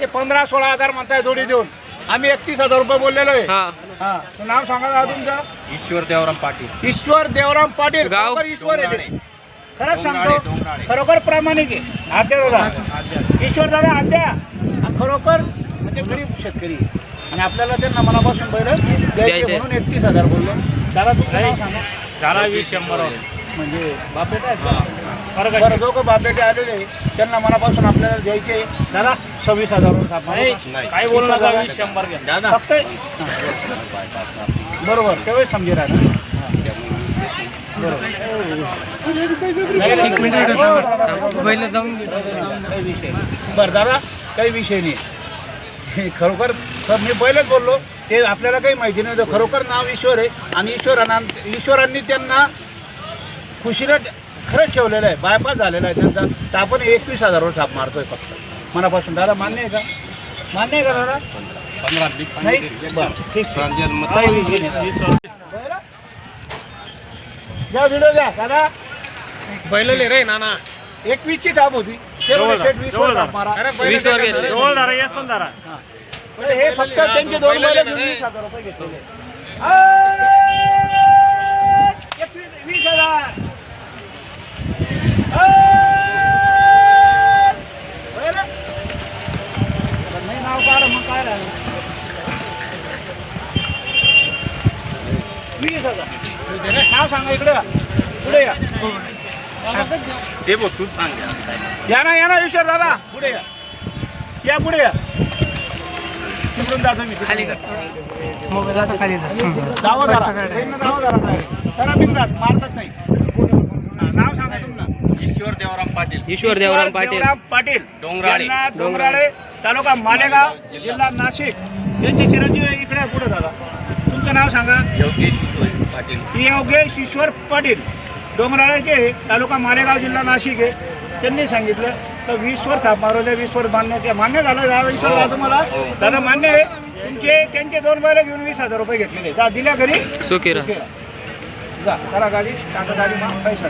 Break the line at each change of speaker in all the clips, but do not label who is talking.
ते 15-16 म्हणताय जोडी देऊन. आम्ही 31,000 रुपये बोललेलो आहे. हा तर नाव सांगा का तुमचं?
ईश्वर देवराम पाटील.
ईश्वर देवराम पाटील.
गाव?
खरोखर ईश्वर आहे ते. खरंच सांगतो खरोखर प्रामाणिक आहे. आद्या दादा ईश्वर दादा आद्या खरोखर म्हणजे गरीब शेतकरी आणि आपल्याला त्यांना मनापासून बैल द्यायचे म्हणून 31,000 बोलले. दादा तुमचं नाव सांगा.
झाला 20-100
म्हणजे बापेटे आहेत बरं दोघं बापेटे आलेले त्यांना मनापासून आपल्याला द्यायचे. दादा 26,000
काय बोलला 20-100 घ्या
दादा
फक्त बरोबर तेव्हाच समजे राहणार. बरं दादा काही विषय नाही. खरोखर मी पहिलेच बोललो ते आपल्याला काही माहिती नव्हतं. खरोखर नाव ईश्वर आहे आणि ईश्वरांनी त्यांना खुशीला खरंच ठेवलेलं आहे. बायपास झालेला आहे त्यांचा. तर आपण 21,000 वर छाप मारतोय फक्त मनापासून. दादा मान्य आहे का? मान्य आहे का दादा?
15-20
नाही बरं ठीक आहे. काही विषय नाही. द्या व्हिडिओ द्या दादा.
बैल रे नाना
21ची छाप होती. ते म्हणे शेठ 20 वर छाप मारा.
20 वर घेतले.
जवळ धरा येसन धरा.
हे फक्त त्यांचे 2 बैल घेऊन 20,000 रुपये घेतलेले. 20,000 नाही नाव काढ मग काय राहिलं. 20,000 नाव सांगा. इकडे या पुढे या.
ते बघ तूच सांग.
या ना ईश्वर दादा पुढे या पुढे या. तिकडून जातो मी खाली जावं जरा बिंदास मारतच नाही. नाव सांगा तुमचं.
ईश्वर देवराम पाटील.
ईश्वर देवराम पाटील
पाटील
डोंगराळे.
डोंगराळे तालुका मालेगाव जिल्हा नाशिक. त्यांचे चिरंजीव इकडे पुढे दादा. तुमचं नाव सांगा.
योगेश ईश्वर पाटील.
योगेश ईश्वर पाटील डोंगराळेचे तालुका मालेगाव जिल्हा नाशिक आहे. त्यांनी सांगितलं तर 20 वर थाप मारवले. 20 वर मान्य झालं दादा. ईश्वर दादा तुम्हाला दादा मान्य आहे. त्यांचे 2 बैल घेऊन 20,000 रुपये घेतलेले. जा दिल्या घरी
सुखीरा
जा करा गाडी टाका गाडी मग पैसा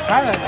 काय झालं?